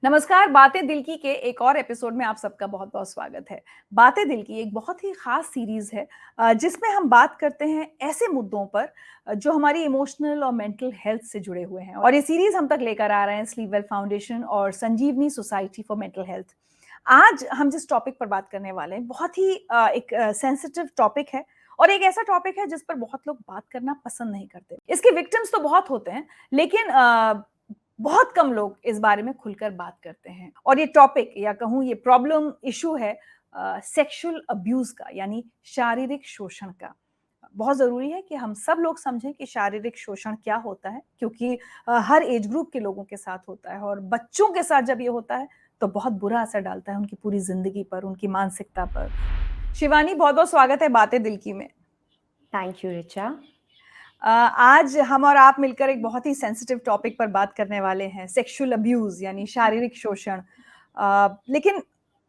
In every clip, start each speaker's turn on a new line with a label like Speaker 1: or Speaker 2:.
Speaker 1: नमस्कार, बातें दिल की के एक और एपिसोड में आप सबका बहुत-बहुत स्वागत है। बातें दिल की एक बहुत ही ख़ास सीरीज़ है जिसमें हम बात करते हैं ऐसे मुद्दों पर जो हमारी इमोशनल और मेंटल हेल्थ से जुड़े हुए हैं और ये सीरीज़ हम तक लेकर आ रहे हैं स्लीप वेल फाउंडेशन और संजीवनी सोसाइटी फॉर मेंटल हेल्थ। आज हम जिस टॉपिक पर बात करने वाले हैं बहुत ही एक सेंसिटिव टॉपिक है और एक ऐसा टॉपिक है जिस पर बहुत लोग बात करना पसंद नहीं करते। इसके विक्टिम्स तो बहुत होते हैं लेकिन बहुत कम लोग इस बारे में खुलकर बात करते हैं और ये टॉपिक या कहूँ ये प्रॉब्लम इशू है सेक्सुअल अब्यूज का यानी शारीरिक शोषण का। बहुत ज़रूरी है कि हम सब लोग समझें कि शारीरिक शोषण क्या होता है क्योंकि हर एज ग्रुप के लोगों के साथ होता है और बच्चों के साथ जब ये होता है तो बहुत बुरा असर डालता है उनकी पूरी ज़िंदगी पर, उनकी मानसिकता पर। शिवानी, बहुत-बहुत स्वागत है बातें दिल की में।
Speaker 2: Thank you Richa.
Speaker 1: आज हम और आप मिलकर एक बहुत ही सेंसिटिव टॉपिक पर बात करने वाले हैं, सेक्सुअल अब्यूज यानी शारीरिक शोषण। लेकिन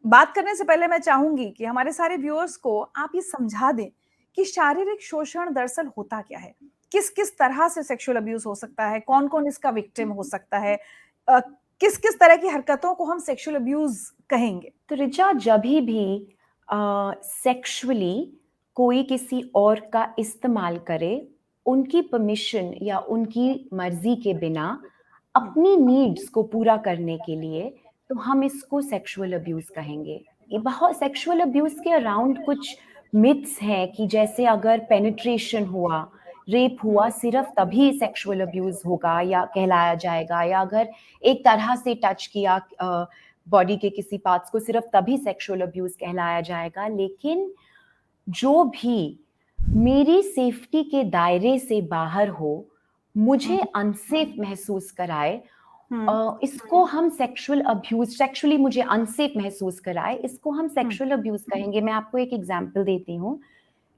Speaker 1: बात करने से पहले मैं चाहूंगी कि हमारे सारे व्यूअर्स को आप ये समझा दें कि शारीरिक शोषण दरअसल होता क्या है, किस किस तरह से सेक्सुअल अब्यूज हो सकता है, कौन कौन इसका विक्टिम हो सकता है, किस किस तरह की हरकतों को हम सेक्सुअल अब्यूज कहेंगे।
Speaker 2: तो ऋचा, जब भी सेक्सुअली कोई किसी और का इस्तेमाल करे, उनकी परमिशन या उनकी मर्जी के बिना अपनी नीड्स को पूरा करने के लिए, तो हम इसको सेक्सुअल अब्यूज कहेंगे। ये बहुत सेक्सुअल अब्यूज के अराउंड कुछ मिथ्स हैं कि जैसे अगर पेनिट्रेशन हुआ, रेप हुआ, सिर्फ तभी सेक्सुअल अब्यूज होगा या कहलाया जाएगा, या अगर एक तरह से टच किया बॉडी के किसी पार्ट्स को, सिर्फ तभी सेक्सुअल अब्यूज कहलाया जाएगा। लेकिन जो भी मेरी सेफ्टी के दायरे से बाहर हो, मुझे अनसेफ महसूस कराए, इसको हम सेक्सुअल अब्यूज, सेक्सुअली मुझे अनसेफ महसूस कराए, इसको हम सेक्सुअल अब्यूज कहेंगे। मैं आपको एक एग्जांपल देती हूँ।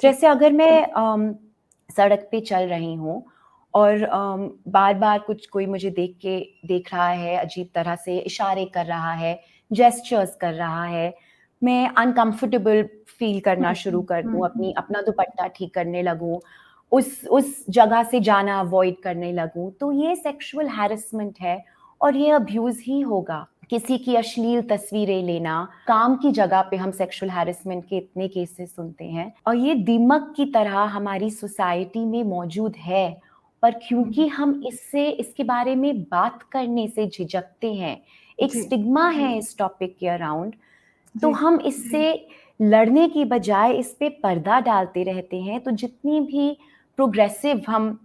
Speaker 2: जैसे अगर मैं सड़क पे चल रही हूँ और बार बार कोई मुझे देख रहा है, अजीब तरह से इशारे कर रहा है, जेस्चर्स कर रहा है, मैं अनकंफर्टेबल फील करना शुरू कर दूं, अपना दुपट्टा ठीक करने लगूं, उस जगह से जाना अवॉइड करने लगूं, तो ये सेक्सुअल हैरेसमेंट है और ये अब्यूज ही होगा। किसी की अश्लील तस्वीरें लेना, काम की जगह पे हम सेक्सुअल हैरेसमेंट के इतने केसेस सुनते हैं और ये दीमक की तरह हमारी सोसाइटी में मौजूद है। पर क्योंकि हम इसके बारे में बात करने से झिझकते हैं, एक स्टिग्मा है इस टॉपिक के अराउंड, तो हम इससे लड़ने की बजाय इस पे पर्दा डालते रहते हैं। तो जितनी भी प्रोग्रेसिव हम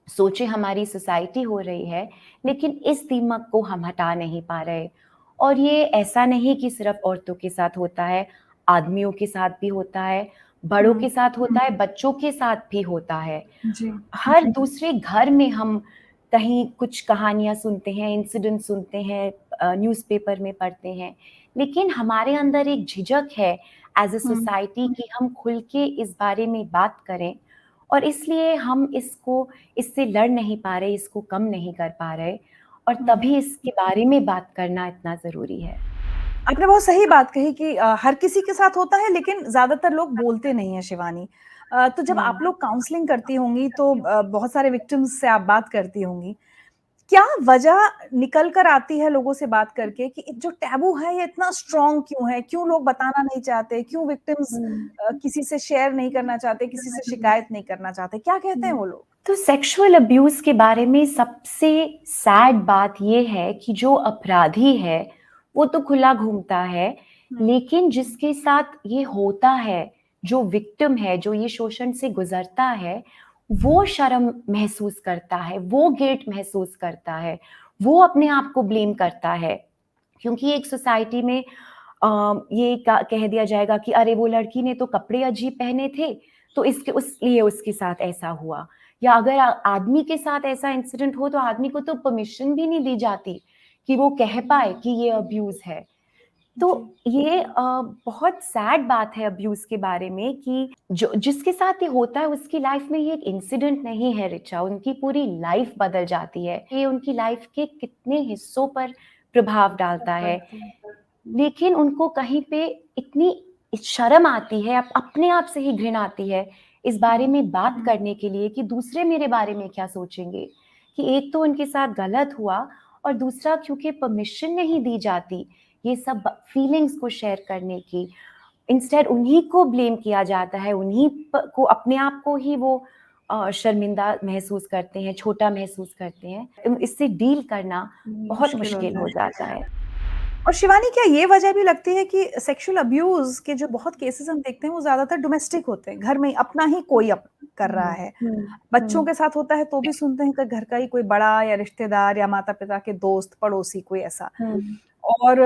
Speaker 2: सोचे हमारी सोसाइटी हो रही है, लेकिन इस दीमक को हम हटा नहीं पा रहे। और ये ऐसा नहीं कि सिर्फ औरतों के साथ होता है, आदमियों के साथ भी होता है, बड़ों के साथ होता है, बच्चों के साथ भी होता है। हर दूसरे घर में हम कहीं कुछ कहानियां सुनते हैं, इंसिडेंट सुनते हैं, न्यूज़पेपर में पढ़ते हैं, लेकिन हमारे अंदर एक झिझक है एज ए सोसाइटी कि हम खुल के इस बारे में बात करें, और इसलिए हम इससे लड़ नहीं पा रहे, इसको कम नहीं कर पा रहे, और तभी इसके बारे में बात करना इतना ज़रूरी है।
Speaker 1: आपने बहुत सही बात कही कि हर किसी के साथ होता है लेकिन ज़्यादातर लोग बोलते नहीं हैं शिवानी। तो जब आप लोग काउंसलिंग करती होंगी तो बहुत सारे विक्टिम्स से आप बात करती होंगी। क्या वजह निकल कर आती है लोगों से बात करके कि जो टैबू है ये इतना स्ट्रॉन्ग क्यों है? क्यों लोग बताना नहीं चाहते? क्यों विक्टिम्स किसी से शेयर नहीं करना चाहते, किसी से शिकायत नहीं करना चाहते? क्या कहते हैं वो लोग?
Speaker 2: तो सेक्सुअल अब्यूज के बारे में सबसे सैड बात ये है कि जो अपराधी है वो तो खुला घूमता है, लेकिन जिसके साथ ये होता है, जो विक्टिम है, जो ये शोषण से गुजरता है, वो शर्म महसूस करता है, वो गिल्ट महसूस करता है, वो अपने आप को ब्लेम करता है। क्योंकि एक सोसाइटी में ये कह दिया जाएगा कि अरे वो लड़की ने तो कपड़े अजीब पहने थे, तो इसलिए उसके साथ ऐसा हुआ। या अगर आदमी के साथ ऐसा इंसिडेंट हो तो आदमी को तो परमिशन भी नहीं दी जाती कि वो कह पाए कि ये अब्यूज है। तो ये बहुत सैड बात है अब्यूज के बारे में कि जिसके साथ ये होता है उसकी लाइफ में ये एक इंसिडेंट नहीं है ऋचा, उनकी पूरी लाइफ बदल जाती है। ये उनकी लाइफ के कितने हिस्सों पर प्रभाव डालता है, लेकिन उनको कहीं पे इतनी शर्म आती है, अपने आप से ही घृणा आती है इस बारे में बात करने के लिए कि दूसरे मेरे बारे में क्या सोचेंगे, कि एक तो उनके साथ गलत हुआ और दूसरा क्योंकि परमिशन नहीं दी जाती ये सब फीलिंग्स को शेयर करने की, इंस्टेड उन्हीं को ब्लेम किया जाता है, को अपने आप को ही वो शर्मिंदा महसूस करते हैं, छोटा महसूस करते हैं। इससे डील करना बहुत
Speaker 1: मुश्किल
Speaker 2: मुश्किल
Speaker 1: होता
Speaker 2: हो
Speaker 1: है।
Speaker 2: जाता है।
Speaker 1: और शिवानी, क्या ये वजह भी लगती है कि सेक्सुअल अब्यूज़ के जो बहुत केसेज़ हम देखते हैं वो ज़्यादातर डोमेस्टिक होते हैं, घर में ही अपना ही कोई कर रहा
Speaker 2: हुँ,
Speaker 1: है।
Speaker 2: हुँ,
Speaker 1: बच्चों
Speaker 2: हुँ,
Speaker 1: के साथ होता है तो भी सुनते हैं कि घर का ही कोई बड़ा या रिश्तेदार या माता-पिता के दोस्त, पड़ोसी कोई ऐसा।
Speaker 2: हुँ,
Speaker 1: और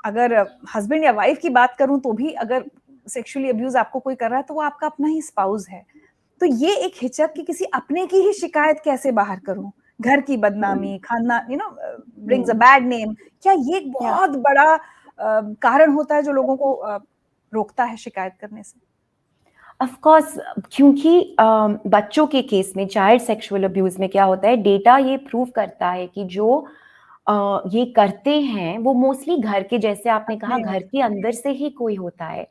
Speaker 1: अगर हस्बैंड या वाइफ की बात करूँ तो भी अगर सेक्सुअली अब्यूज़ आपको कोई कर रहा है तो वो आपका अपना ही स्पाउस है। तो ये एक हिचक कि किसी अपने की ही शिकायत कैसे बाहर करूँ? घर की
Speaker 2: हुँ,
Speaker 1: बदनामी, खाना brings a
Speaker 2: hmm,
Speaker 1: bad name, क्या ये एक
Speaker 2: या
Speaker 1: बहुत बड़ा कारण होता है जो लोगों को रोकता है शिकायत करने से?
Speaker 2: ऑफ कोर्स, क्योंकि बच्चों के केस में चाइल्ड सेक्सुअल अब्यूज़ में क्या होता है, डेटा ये प्रूव करता है कि जो ये करते हैं वो मोस्टली घर के, जैसे आपने कहा,
Speaker 1: अपने
Speaker 2: घर
Speaker 1: होते
Speaker 2: के अंदर से ही कोई होता है।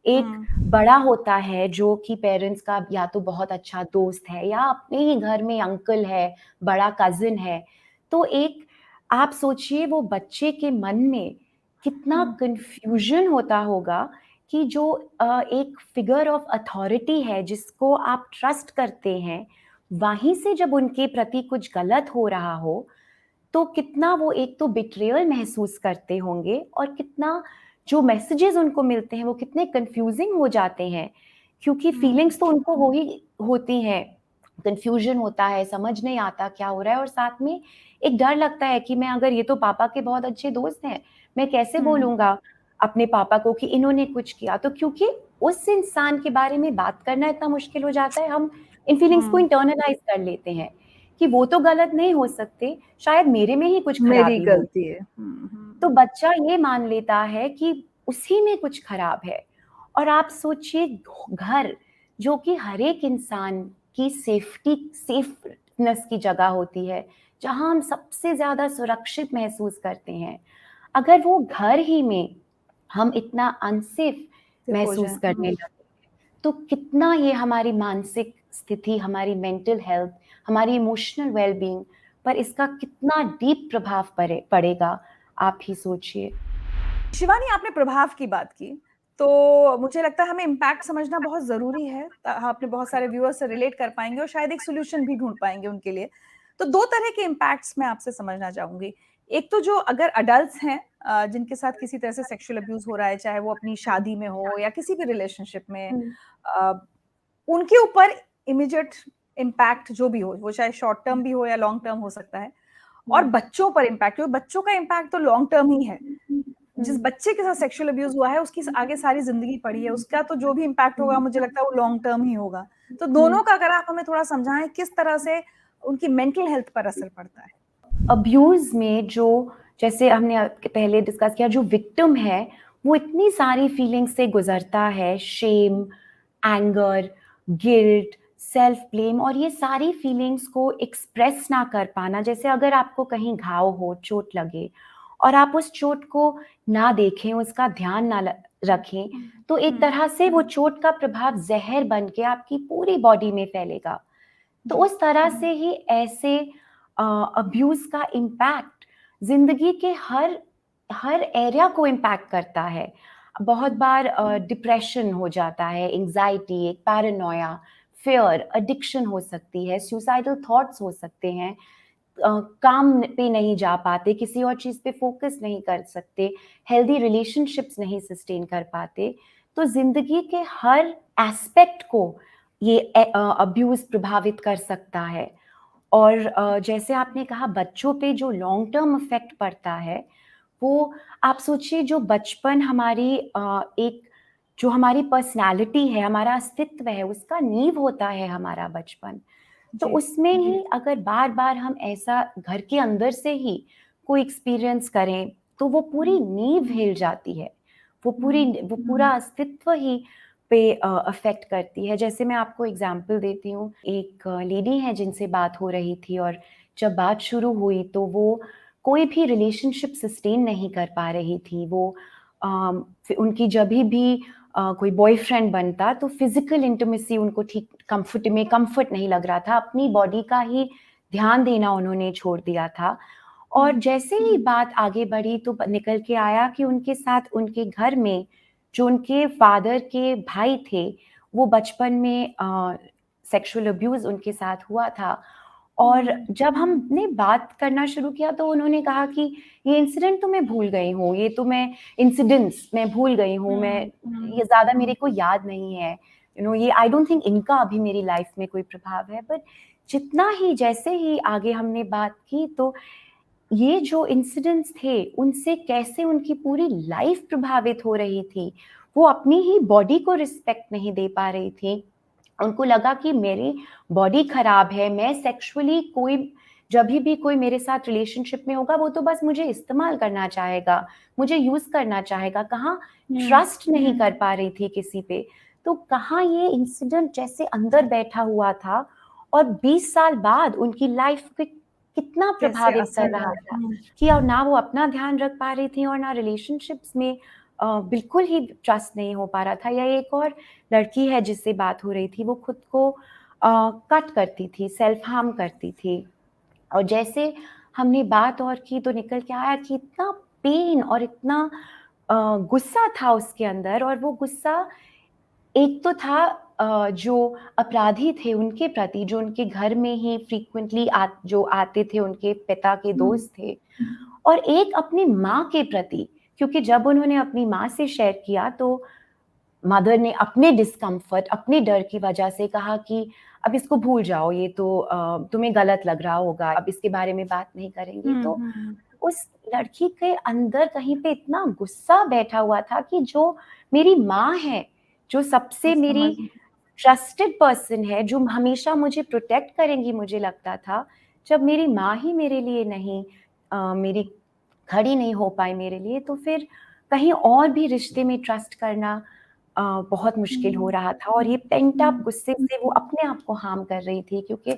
Speaker 2: एक
Speaker 1: हुँ,
Speaker 2: बड़ा होता है जो कि पेरेंट्स का या तो बहुत अच्छा दोस्त है या अपने ही घर में अंकल है, बड़ा कज़िन है। तो एक, आप सोचिए वो बच्चे के मन में कितना
Speaker 1: हुँ,
Speaker 2: कन्फ्यूज़न होता होगा कि जो एक फिगर ऑफ अथॉरिटी है जिसको आप ट्रस्ट करते हैं, वहीं से जब उनके प्रति कुछ गलत हो रहा हो, तो कितना वो एक तो बिट्रेयल महसूस करते होंगे और कितना जो मैसेजेस उनको मिलते हैं वो कितने कंफ्यूजिंग हो जाते हैं, क्योंकि
Speaker 1: हुँ,
Speaker 2: फीलिंग्स तो उनको वो ही होती हैं, कंफ्यूजन होता है, समझ नहीं आता क्या हो रहा है, और साथ में एक डर लगता है कि मैं, अगर ये तो पापा के बहुत अच्छे दोस्त हैं, मैं कैसे
Speaker 1: हुँ,
Speaker 2: बोलूँगा अपने पापा को कि इन्होंने कुछ किया, तो क्योंकि उस इंसान के बारे में बात करना इतना मुश्किल हो जाता है, हम इन फीलिंग्स को
Speaker 1: हुँ,
Speaker 2: इंटरनलाइज़ कर लेते हैं कि वो तो गलत नहीं हो सकते, शायद मेरे में ही कुछ
Speaker 1: मेरी
Speaker 2: खराबी हो।
Speaker 1: गलती है। हुँ,
Speaker 2: तो
Speaker 1: हुँ,
Speaker 2: बच्चा ये मान लेता है कि उसी में कुछ खराब है। और आप सोचिए, घर जो कि हर एक इंसान की सेफनेस की जगह होती है, जहाँ हम सबसे ज़्यादा सुरक्षित महसूस करते हैं। अगर वो घर ही में हम इतना अनसेफ
Speaker 1: सिर्फ़ हो
Speaker 2: महसूस
Speaker 1: जाए।
Speaker 2: करने
Speaker 1: हुँ।
Speaker 2: लगे, तो कितना ये हमारी मानसिक स्थिति, हमारी मेंटल हेल्थ, हमारी इमोशनल वेल-बीइंग पर इसका कितना डीप प्रभाव पड़ेगा, आप ही सोचिए।
Speaker 1: शिवानी, आपने प्रभाव की बात की, तो मुझे लगता है हमें इम्पैक्ट समझना बहुत ज़रूरी है। अपने बहुत सारे व्यूअर्स से रिलेट कर पाएँगे और शायद एक सॉल्यूशन भी ढूँढ पाएँगे उनके लिए। तो 2 तरह के इम्पैक्ट्स मैं आपसे समझना चाहूँगी। एक तो जो अगर एडल्ट्स हैं जिनके साथ किसी तरह से सेक्सुअल अब्यूज़ हो रहा है, चाहे वो अपनी शादी में हो या किसी भी रिलेशनशिप में,
Speaker 2: हुँ,
Speaker 1: अ, उनके ऊपर इमीडिएट इम्पैक्ट जो भी हो, वो चाहे शॉर्ट टर्म भी हो या लॉन्ग टर्म हो सकता है। और
Speaker 2: हुँ,
Speaker 1: बच्चों पर इम्पैक्ट, क्योंकि बच्चों का इम्पैक्ट तो लॉन्ग टर्म ही है। जिस
Speaker 2: हुँ,
Speaker 1: बच्चे के साथ सेक्सुअल अब्यूज़ हुआ है, उसकी आगे सारी ज़िंदगी पड़ी है, उसका तो जो भी इम्पैक्ट होगा मुझे लगता है वो लॉन्ग टर्म ही होगा। तो
Speaker 2: हुँ।
Speaker 1: दोनों का अगर आप हमें थोड़ा समझाएँ किस तरह से उनकी मेंटल हेल्थ पर असर पड़ता है?
Speaker 2: अब्यूज़ में जो, जैसे हमने पहले डिस्कस किया, जो विक्टिम है, वो इतनी सारी फीलिंग्स से गुज़रता है, shame, anger, guilt, self blame, और ये सारी फीलिंग्स को एक्सप्रेस ना कर पाना, जैसे अगर आपको कहीं घाव हो, चोट लगे और आप उस चोट को ना देखें, उसका ध्यान ना रखें, तो एक
Speaker 1: हुँ,
Speaker 2: तरह से वो चोट का प्रभाव ज़हर बन के आपकी पूरी बॉडी में फैलेगा। तो
Speaker 1: जी।
Speaker 2: उस तरह से ही ऐसे अब्यूज़ का इम्पैक्ट ज़िंदगी के हर हर एरिया को इम्पैक्ट करता है। बहुत
Speaker 1: हुँ,
Speaker 2: बार डिप्रेशन हो जाता है, एंग्ज़ायटी, एक पैरानोया, फ़ियर, एडिक्शन हो सकती है, सुसाइडल थॉट्स हो सकते हैं। काम पे नहीं जा पाते, किसी और चीज़ पे फ़ोकस नहीं कर सकते, हेल्दी रिलेशनशिप्स नहीं सस्टेन कर पाते। तो ज़िंदगी के हर एस्पेक्ट को ये अब्यूज़ प्रभावित कर सकता है। और जैसे आपने कहा, बच्चों पे जो लॉन्ग टर्म इफ़ेक्ट पड़ता है, वो, आप सोचिए, जो बचपन हमारी एक, जो हमारी पर्सनैलिटी है, हमारा अस्तित्व है, उसका नींव होता है हमारा बचपन। तो
Speaker 1: जी।
Speaker 2: उसमें ही अगर बार-बार हम ऐसा घर के अंदर से ही कोई एक्सपीरियंस करें, तो वो पूरी
Speaker 1: हुँ,
Speaker 2: नींव हिल जाती है।
Speaker 1: हुँ,
Speaker 2: वो पूरा अस्तित्व ही पे अफ़ेक्ट करती है। जैसे मैं आपको एग्ज़ाम्पल देती हूँ, एक लेडी है जिनसे बात हो रही थी, और जब बात शुरू हुई तो वो कोई भी रिलेशनशिप सस्टेन नहीं कर पा रही थी। वो उनकी जभी भी कोई बॉयफ्रेंड बनता तो फिज़िकल इंटिमेसी उनको ठीक कम्फ़र्ट नहीं लग रहा था। अपनी बॉडी का ही ध्यान देना उन्होंने छोड़ दिया था, और जैसे ही बात आगे बढ़ी तो निकल के आया कि उनके साथ उनके घर में जो उनके फादर के भाई थे, वो बचपन में सेक्सुअल अब्यूज उनके साथ हुआ था। और जब हमने बात करना शुरू किया तो उन्होंने कहा कि ये इंसिडेंट तो मैं भूल गई हूँ, ये तो मैं इंसिडेंट्स मैं भूल गई हूँ, मैं ये ज़्यादा मेरे को याद नहीं है, ये आई डोंट थिंक इनका अभी मेरी लाइफ में कोई प्रभाव है। बट जितना ही जैसे ही आगे हमने बात की तो ये जो इंसिडेंट्स थे उनसे कैसे उनकी पूरी लाइफ प्रभावित हो रही थी। वो अपनी ही बॉडी को रिस्पेक्ट नहीं दे पा रही थी। उनको लगा कि मेरी बॉडी खराब है, मैं सेक्सुअली जब भी कोई मेरे साथ रिलेशनशिप में होगा वो तो बस मुझे इस्तेमाल करना चाहेगा, मुझे यूज करना चाहेगा। कहाँ ट्रस्ट नहीं कर पा रही थी किसी पे। तो कहाँ ये इंसिडेंट जैसे अंदर बैठा हुआ था और 20 साल बाद उनकी लाइफ पे कितना प्रभावित कर रहा था कि और ना वो अपना ध्यान रख पा रही थी और ना रिलेशनशिप्स में बिल्कुल ही ट्रस्ट नहीं हो पा रहा था। या एक और लड़की है जिससे बात हो रही थी, वो खुद को कट करती थी, सेल्फ हार्म करती थी। और जैसे हमने बात और की तो निकल के आया कि इतना पेन और इतना गुस्सा था उसके अंदर। और वो गुस्सा एक तो था जो अपराधी थे उनके प्रति, जो उनके घर में ही फ्रीक्वेंटली जो आते थे, उनके पिता के दोस्त थे। और एक अपनी माँ के प्रति, क्योंकि जब उन्होंने अपनी माँ से शेयर किया तो मदर ने अपने डिस्कम्फर्ट, अपने डर की वजह से कहा कि अब इसको भूल जाओ, ये तो तुम्हें गलत लग रहा होगा, अब इसके बारे में बात नहीं करेंगे। तो उस लड़की के अंदर कहीं पे इतना गुस्सा बैठा हुआ था कि जो मेरी माँ है, जो सबसे मेरी ट्रस्टेड पर्सन है, जो हमेशा मुझे प्रोटेक्ट करेंगी, मुझे लगता था, जब मेरी माँ ही मेरे लिए नहीं मेरी खड़ी नहीं हो पाई मेरे लिए, तो फिर कहीं और भी रिश्ते में ट्रस्ट करना बहुत मुश्किल हो रहा था। और ये पेंट अप गुस्से से वो अपने आप को हार्म कर रही थी, क्योंकि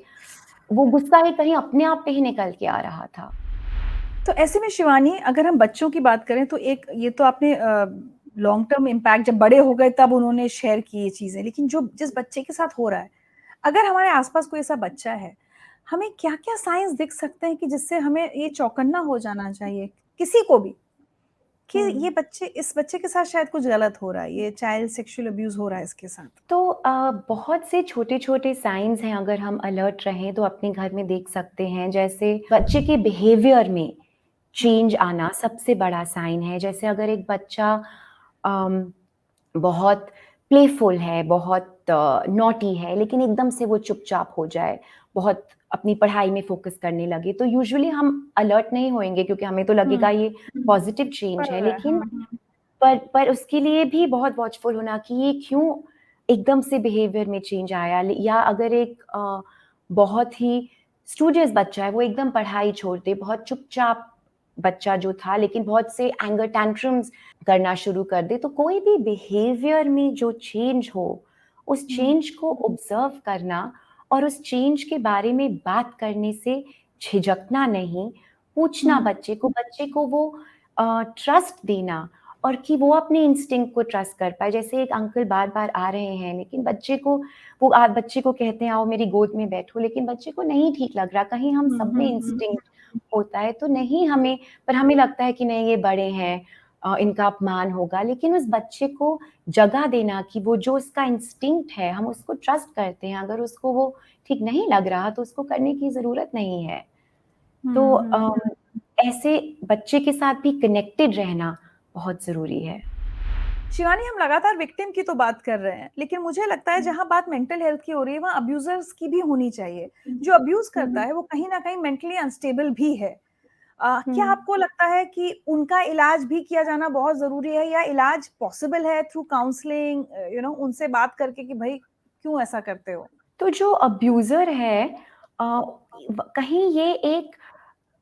Speaker 2: वो गुस्सा ही कहीं अपने आप पे ही निकल के आ रहा था।
Speaker 1: तो ऐसे में शिवानी, अगर हम बच्चों की बात करें तो एक ये तो आपने लॉन्ग टर्म इम्पैक्ट, जब बड़े हो गए तब उन्होंने शेयर की ये चीजें, लेकिन जो जिस बच्चे के साथ हो रहा है, अगर हमारे आसपास कोई ऐसा बच्चा है, हमें क्या क्या साइंस दिख सकते हैं कि जिससे हमें ये चौकन्ना हो जाना चाहिए किसी को भी कि ये बच्चे, इस बच्चे के साथ शायद कुछ गलत हो रहा है, ये चाइल्ड सेक्सुअल अब्यूज हो रहा है इसके साथ?
Speaker 2: तो बहुत से छोटे-छोटे साइंस हैं, अगर हम अलर्ट रहें तो अपने घर में देख सकते हैं। जैसे बच्चे के बिहेवियर में चेंज आना सबसे बड़ा साइन है। जैसे अगर एक बच्चा बहुत प्लेफुल है, बहुत नॉटी है, लेकिन एकदम से वो चुपचाप हो जाए, बहुत अपनी पढ़ाई में फोकस करने लगे, तो यूजुअली हम अलर्ट नहीं होएंगे, क्योंकि हमें तो लगेगा ये पॉजिटिव चेंज है। लेकिन पर उसके लिए भी बहुत वॉचफुल होना कि ये क्यों एकदम से बिहेवियर में चेंज आया। या अगर एक बहुत ही स्टूडियस बच्चा है, वो एकदम पढ़ाई छोड़ दे, बहुत चुपचाप बच्चा जो था, लेकिन बहुत से एंगर टैंट्रम्स करना शुरू कर दे, तो कोई भी बिहेवियर में जो चेंज हो, उस चेंज को ऑब्जर्व करना और उस चेंज के बारे में बात करने से झिझकना नहीं, पूछना बच्चे को वो ट्रस्ट देना, और कि वो अपने इंस्टिंक्ट को ट्रस्ट कर पाए। जैसे एक अंकल बार-बार आ रहे हैं, लेकिन बच्चे को कहते हैं आओ मेरी गोद में बैठो, लेकिन बच्चे को नहीं ठीक लग रहा। कहीं हम सब में इंस्टिंक्ट होता है, तो नहीं हमें लगता है कि नहीं ये बड़े हैं, इनका अपमान होगा। लेकिन उस बच्चे को जगह देना कि वो जो उसका इंस्टिंक्ट है, हम उसको ट्रस्ट करते हैं, अगर उसको वो ठीक नहीं लग रहा तो उसको करने की ज़रूरत नहीं है। तो ऐसे बच्चे के साथ भी कनेक्टेड रहना बहुत ज़रूरी है।
Speaker 1: शिवानी, हम लगातार विक्टिम की तो बात कर रहे हैं, लेकिन मुझे लगता है जहां बात मेंटल हेल्थ की हो रही है वहां अब्यूजर्स की भी होनी चाहिए। जो अब्यूज करता है वो कहीं ना कहीं मेंटली अनस्टेबल भी है। क्या आपको लगता है कि उनका इलाज भी किया जाना बहुत जरूरी है, या इलाज पॉसिबल है थ्रू काउंसलिंग, उनसे बात करके कि भाई क्यों ऐसा करते हो?
Speaker 2: तो जो अब्यूज़र है कहीं ये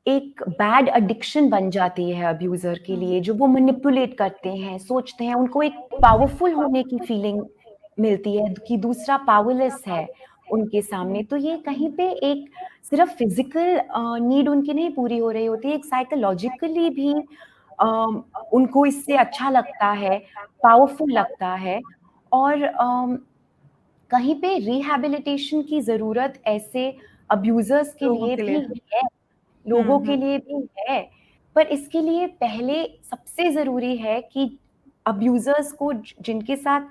Speaker 2: एक बैड एडिक्शन बन जाती है अब्यूज़र के लिए, जो वो मैनिपुलेट करते हैं, सोचते हैं, उनको एक पावरफुल होने की फीलिंग मिलती है कि दूसरा पावरलेस है उनके सामने। तो ये कहीं पे एक सिर्फ फिज़िकल नीड उनकी नहीं पूरी हो रही होती है, एक साइकोलॉजिकली भी उनको इससे अच्छा लगता है, पावरफुल लगता है। और कहीं पे रिहैबिलिटेशन की ज़रूरत ऐसे अब्यूज़र्स के
Speaker 1: लोगों
Speaker 2: लिए
Speaker 1: के लिए।
Speaker 2: भी है। लोगों के लिए भी है, पर इसके लिए पहले सबसे ज़रूरी है कि अब्यूज़र्स को जिनके साथ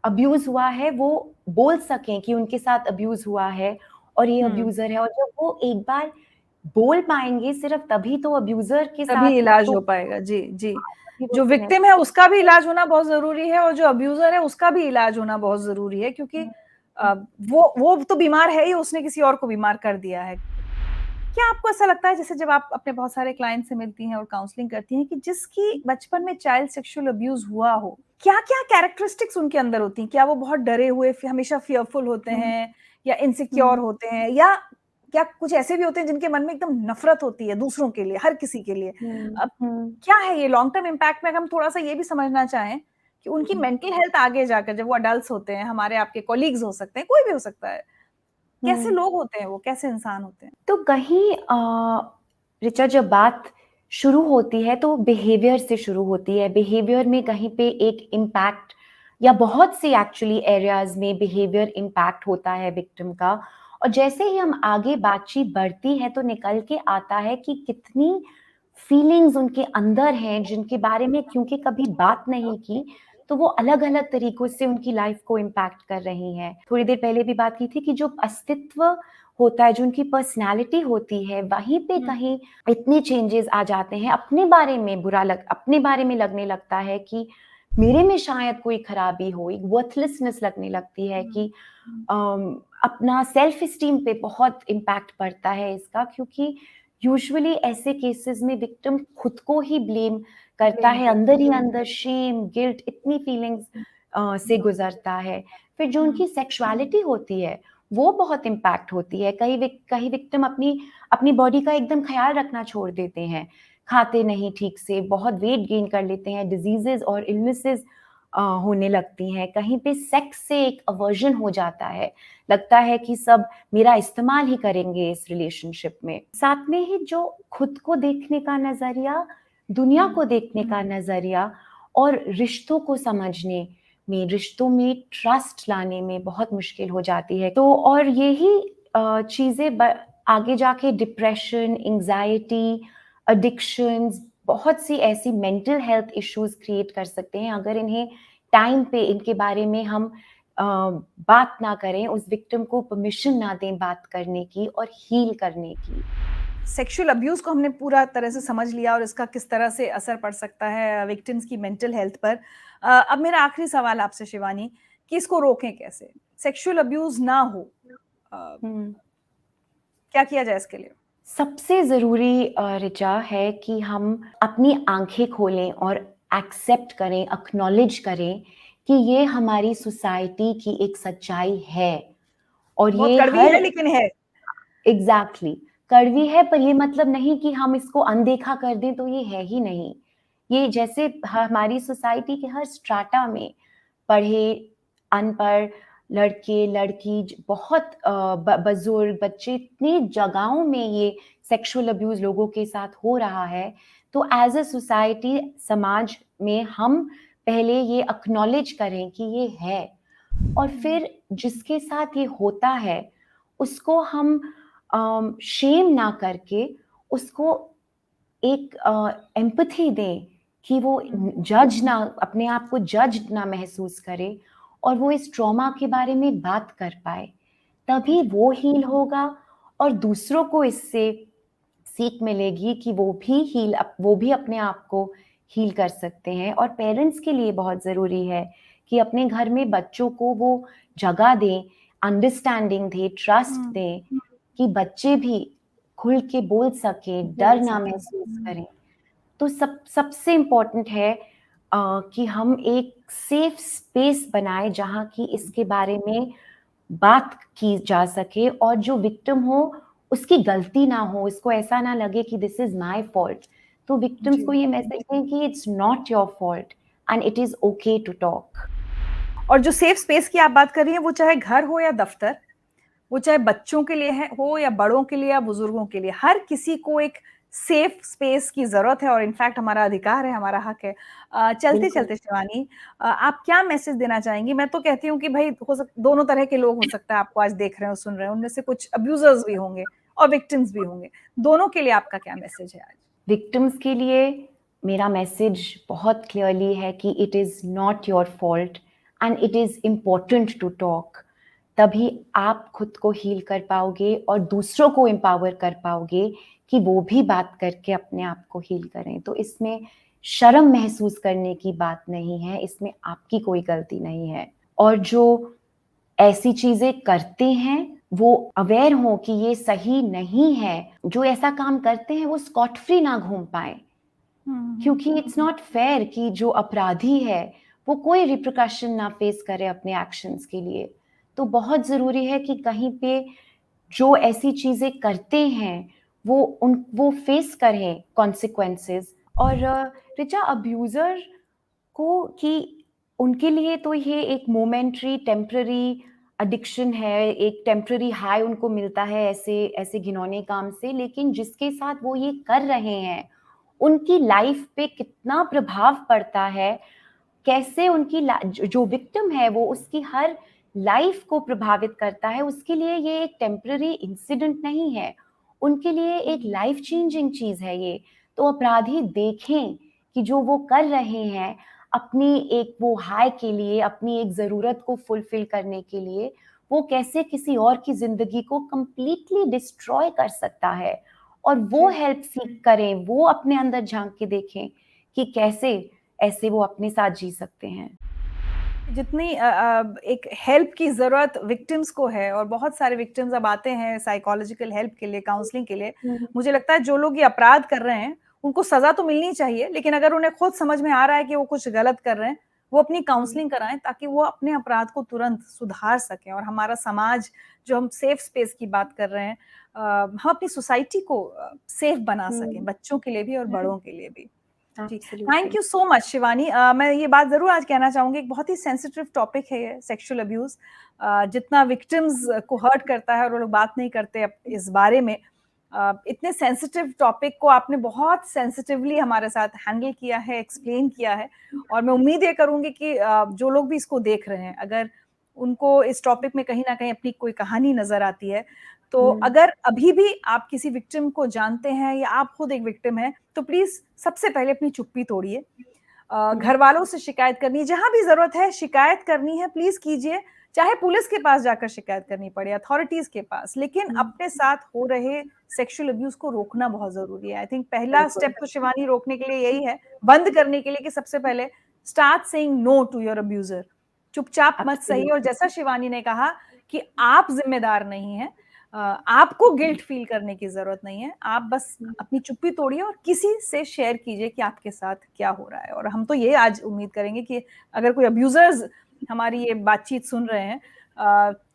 Speaker 2: अब्यूज़ हुआ है, वो बोल सकें कि उनके साथ अब्यूज़ हुआ है और ये
Speaker 1: हुँ।
Speaker 2: अब्यूज़र है, और जब वो एक बार बोल पाएँगे सिर्फ़ तभी तो अब्यूज़र के साथ
Speaker 1: तभी इलाज
Speaker 2: तो
Speaker 1: हो पाएगा। जी, जी।
Speaker 2: तभी वो
Speaker 1: जो विक्टिम है
Speaker 2: सुनेगा।
Speaker 1: उसका भी इलाज होना बहुत ज़रूरी है और जो अब्यूज़र है उसका भी इलाज होना बहुत ज़रूरी है क्योंकि
Speaker 2: हुँ,
Speaker 1: वो तो बीमार है ही, उसने किसी और को बीमार कर दिया है। क्या आपको ऐसा लगता है जैसे जब आप अपने बहुत सारे क्लाइंट से मिलती हैं और काउंसलिंग करती हैं कि जिसकी बचपन में चाइल्ड सेक्सुअल अब्यूज़ हुआ हो, क्या-क्या कैरेक्टरिस्टिक्स उनके अंदर होती हैं? क्या वो बहुत डरे हुए हमेशा फ़ियरफुल होते
Speaker 2: हुँ,
Speaker 1: हैं या इनसिक्योर
Speaker 2: हुँ,
Speaker 1: होते हैं या क्या कुछ ऐसे भी होते हैं जिनके मन में एकदम नफ़रत होती है दूसरों के लिए, हर किसी के लिए?
Speaker 2: हुँ,
Speaker 1: अब
Speaker 2: हुँ,
Speaker 1: क्या है ये लॉन्ग टर्म इम्पैक्ट में अगर हम थोड़ा-सा ये भी समझना चाहें कि उनकी
Speaker 2: हुँ,
Speaker 1: मेंटल हेल्थ आगे जाकर जब वो एडल्ट्स होते हैं, हमारे आपके कलीग्स हो सकते हैं, कोई भी हो सकता है। कैसे
Speaker 2: हुँ।
Speaker 1: लोग होते हैं वो? कैसे इंसान होते हैं?
Speaker 2: तो कहीं ऋचा, जब बात शुरू होती है तो बिहेवियर से शुरू होती है। बिहेवियर में कहीं पे एक इम्पैक्ट या बहुत सी एक्चुअली एरियाज़ में बिहेवियर इम्पैक्ट होता है विक्टिम का, और जैसे ही हम आगे बातचीत बढ़ती है तो निकल के आता है कि कितनी फीलिंग्स उनके अंदर हैं जिनके बारे में क्योंकि कभी बात नहीं की, तो वो अलग-अलग तरीकों से उनकी लाइफ़ को इम्पैक्ट कर रही हैं। थोड़ी देर पहले भी बात की थी कि जो अस्तित्व होता है, जो उनकी पर्सनैलिटी होती है, वहीं पे
Speaker 1: हुँ।
Speaker 2: कहीं इतने चेंजेस आ जाते हैं। अपने बारे में लगने लगता है कि मेरे में शायद कोई खराबी हो, एक वर्थलेसनेस लगने लगती है
Speaker 1: हुँ,
Speaker 2: कि
Speaker 1: हुँ,
Speaker 2: अपना सेल्फ एस्टीम पे बहुत इम्पैक्ट पड़ता है इसका, क्योंकि यूजुअली ऐसे केसेस में विक्टिम खुद को ही ब्लेम करता
Speaker 1: ब्लेम
Speaker 2: है,
Speaker 1: करते
Speaker 2: अंदर
Speaker 1: हैं।
Speaker 2: ही अंदर शेम, गिल्ट इतनी फीलिंग्स
Speaker 1: हुँ,
Speaker 2: से गुज़रता है। फिर जो
Speaker 1: हुँ,
Speaker 2: उनकी सेक्सुअलिटी होती है, वो बहुत इम्पैक्ट होती है। कई विक्टिम अपनी अपनी बॉडी का एकदम ख़्याल रखना छोड़ देते हैं, खाते नहीं ठीक से, बहुत वेट गेन कर लेते हैं, डिज़ीज़ेज़ और इलनेसेस होने लगती हैं। कहीं पे सेक्स से एक अवर्जन हो जाता है, लगता है कि सब मेरा इस्तेमाल ही करेंगे इस रिलेशनशिप में। साथ में ही जो खुद को देखने का नज़रिया, दुनिया
Speaker 1: हुँ,
Speaker 2: को देखने का नज़रिया और रिश्तों को समझने में, रिश्तों में ट्रस्ट लाने में बहुत मुश्किल हो जाती है। तो और यही चीज़ें ब आगे जाके डिप्रेशन, एंग्ज़ायटी, एडिक्शंस, बहुत सी ऐसी मेंटल हेल्थ इश्यूज़ क्रिएट कर सकते हैं अगर इन्हें टाइम पे इनके बारे में हम अ, बात ना करें, उस विक्टिम को परमिशन ना दें बात करने की और हील करने की।
Speaker 1: सेक्सुअल अब्यूज़ को हमने पूरा तरह से समझ लिया और इसका किस तरह से असर पड़ सकता है विक्टिम्स की मेंटल हेल्थ पर। अब मेरा आखिरी सवाल आपसे शिवानी कि इसको रोकें कैसे? सेक्सुअल अब्यूज़ ना हो अ,
Speaker 2: हुँ।
Speaker 1: क्या किया जाए इसके लिए?
Speaker 2: सबसे ज़रूरी ऋचा है कि हम अपनी आँखें खोलें और एक्सेप्ट करें, एक्नॉलेज करें कि ये हमारी सोसाइटी की एक सच्चाई है, और
Speaker 1: बहुत
Speaker 2: ये
Speaker 1: कड़वी है
Speaker 2: हर
Speaker 1: लेकिन है।
Speaker 2: एग्ज़ैक्टली कड़वी है, पर ये मतलब नहीं कि हम इसको अनदेखा कर दें, तो ये है ही नहीं। ये जैसे हमारी सोसाइटी के हर स्ट्राटा में पढ़े, अनपढ़, लड़के, लड़की बहुत बुज़ुर्ग, बच्चे, इतनी जगहों में ये सेक्सुअल अब्यूज़ लोगों के साथ हो रहा है। तो एज़ अ सोसाइटी, समाज में हम पहले ये एक्नॉलेज करें कि ये है, और
Speaker 1: हुँ,
Speaker 2: फिर जिसके साथ ये होता है, उसको हम शेम ना करके उसको एक एम्पैथी दें कि वो
Speaker 1: हुँ,
Speaker 2: जज ना, अपने आप को जज ना महसूस करे, और वो इस ट्रॉमा के बारे में बात कर पाए। तभी
Speaker 1: जी।
Speaker 2: वो हील होगा और दूसरों को इससे सीख मिलेगी कि वो भी अपने आप को हील कर सकते हैं। और पेरेंट्स के लिए बहुत ज़रूरी है कि अपने घर में बच्चों को वो जगह दें, अंडरस्टैंडिंग दें, ट्रस्ट
Speaker 1: हुँ,
Speaker 2: दें कि बच्चे भी खुल के बोल सकें,
Speaker 1: बोल
Speaker 2: डर ना
Speaker 1: सकें।
Speaker 2: महसूस करें। तो सबसे इम्पोर्टेंट है कि हम एक सेफ स्पेस बनाएँ जहाँ की इसके बारे में बात की जा सके, और जो विक्टिम हो उसकी गलती ना हो, उसको ऐसा ना लगे कि दिस इज़ माय फॉल्ट। तो विक्टिम्स
Speaker 1: जी।
Speaker 2: को ये मैसेज दें कि it's not your fault and it is okay to talk.
Speaker 1: और जो सेफ स्पेस की आप बात कर रही हैं वो चाहे घर हो या दफ्तर, वो चाहे बच्चों के लिए है हो या बड़ों के लिए या बुजुर्गों के लिए, हर किसी को एक सेफ स्पेस की ज़रूरत है और इनफैक्ट हमारा अधिकार है, हमारा हक है।
Speaker 2: बिल्कुल।
Speaker 1: चलते-चलते शिवानी आप क्या मैसेज देना चाहेंगी? मैं तो कहती हूँ कि भई हो सक दोनों तरह के लोग हो सकता है आपको आज देख रहे हो, सुन रहे हो, उनमें से कुछ अब्यूज़र्स भी होंगे, और विक्टिम्स भी होंगे, दोनों के लिए आपका क्या मैसेज है आज?
Speaker 2: विक्टिम्स के लिए मेरा मैसेज बहुत क्लियरली है कि it is not your fault and it is important to talk. तभी आप खुद को हील कर पाओगे और दूसरों को एम्पावर कर पाओगे कि वो भी बात करके अपने आप को हील करें। तो इसमें शर्म महसूस करने की बात नहीं है, इसमें आपकी कोई गलती नहीं है। और जो ऐसी चीज़ें करते हैं वो अवेयर हों कि ये सही नहीं है। जो ऐसा काम करते हैं वो स्कॉट फ्री ना घूम पाएँ, क्योंकि इट्स नॉट फेयर कि जो अपराधी है वो कोई रिpercussion ना फेस करे अपने एक्शंस के लिए। तो बहुत ज़रूरी है कि कहीं पे जो ऐसी चीज़ें करते हैं वो फेस करें कॉन्सिक्वेंसेस। और ऋचा, अब्यूज़र को कि उनके लिए तो ये एक मोमेंटरी टेम्पररी एडिक्शन है, एक टेम्पररी हाई उनको मिलता है ऐसे ऐसे घिनौने काम से, लेकिन जिसके साथ वो ये कर रहे हैं उनकी लाइफ पे कितना प्रभाव पड़ता है, कैसे उनकी जो विक्टिम है वो उसकी हर लाइफ को प्रभावित करता है, उसके लिए ये एक टेम्पररी इंसिडेंट नहीं है, उनके लिए एक लाइफ चेंजिंग चीज़ है ये। तो अपराधी देखें कि जो वो कर रहे हैं अपनी एक वो हाई के लिए, अपनी एक ज़रूरत को फुलफिल करने के लिए, वो कैसे किसी और की ज़िंदगी को कंप्लीटली डिस्ट्रॉय कर सकता है। और वो हेल्प सीख करें, वो अपने अंदर झाँक के देखें कि कैसे ऐसे वो अपने साथ जी सकते हैं।
Speaker 1: जितनी एक हेल्प की ज़रूरत विक्टिम्स को है और बहुत सारे विक्टिम्स अब आते हैं साइकोलॉजिकल हेल्प के लिए, काउंसलिंग के लिए।
Speaker 2: हुँ।
Speaker 1: मुझे लगता है जो लोग ये अपराध कर रहे हैं, उनको सज़ा तो मिलनी चाहिए, लेकिन अगर उन्हें खुद समझ में आ रहा है कि वो कुछ गलत कर रहे हैं, वो अपनी काउंसलिंग कराएँ ताकि वो अपने अपराध को तुरंत सुधार सकें और हमारा समाज, जो हम सेफ स्पेस की बात कर रहे हैं, हम अपनी सोसाइटी को सेफ बना सकें,
Speaker 2: हुँ,
Speaker 1: बच्चों के लिए भी और
Speaker 2: हुँ।
Speaker 1: बड़ों के लिए भी। जी, thank
Speaker 2: absolutely.
Speaker 1: You so much Shivani. मैं ये बात ज़रूर आज कहना चाहूँगी, एक बहुत ही सेंसिटिव टॉपिक है ये सेक्सुअल अब्यूज़। जितना विक्टिम्स को हर्ट करता है और वो लोग बात नहीं करते अब इस बारे में। इतने सेंसिटिव टॉपिक को आपने बहुत सेंसिटिवली हमारे साथ हैंडल किया है, एक्सप्लेन किया है और मैं उम्मीद ये करूँगी कि जो लोग भी इसको देख रहे हैं, अगर उनको इस टॉपिक में कहीं न कहीं अपनी कोई कहानी नज़र आती है, तो
Speaker 2: हुँ,
Speaker 1: अगर अभी भी आप किसी विक्टिम को जानते हैं या आप खुद एक विक्टिम हैं, तो प्लीज़ सबसे पहले अपनी चुप्पी तोड़िए।
Speaker 2: हुँ,
Speaker 1: घर वालों से शिकायत करनी है, जहाँ भी ज़रूरत है शिकायत करनी है, प्लीज़ कीजिए। चाहे पुलिस के पास जाकर शिकायत करनी पड़े, अथॉरिटीज़ के पास, लेकिन
Speaker 2: हुँ।
Speaker 1: अपने साथ हो रहे सेक्सुअल अब्यूज़ को रोकना बहुत ज़रूरी है। आई थिंक पहला
Speaker 2: बिल्कुल।
Speaker 1: स्टेप तो शिवानी रोकने के लिए यही है, बंद करने के लिए कि सबसे पहले start saying no to your abuser. चुपचाप मत सहिए और
Speaker 2: एब्सोल्युटली।
Speaker 1: जैसा शिवानी ने कहा कि आप ज़िम्मेदार नहीं हैं, आपको गिल्ट फ़ील करने की ज़रूरत नहीं है। आप बस
Speaker 2: हुँ,
Speaker 1: अपनी चुप्पी तोड़िए और किसी से शेयर कीजिए कि आपके साथ क्या हो रहा है। और हम तो ये आज उम्मीद करेंगे कि अगर कोई अब्यूज़र्स हमारी ये बातचीत सुन रहे हैं,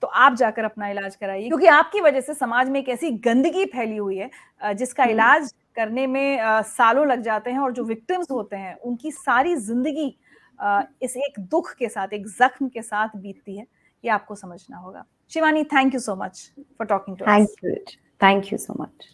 Speaker 1: तो आप जाकर अपना इलाज कराइए, क्योंकि आपकी वजह से समाज में एक ऐसी गंदगी फैली हुई है, जिसका
Speaker 2: हुँ,
Speaker 1: इलाज करने में सालों लग जाते हैं और जो विक्टिम्स होते हैं, उनकी सारी ज़िंदगी इस एक दुःख के साथ, एक ज़ख्म के साथ बीतती है। ये आपको समझना होगा। Shivani, thank you so much for talking to
Speaker 2: thank
Speaker 1: us.
Speaker 2: You. Thank you so much.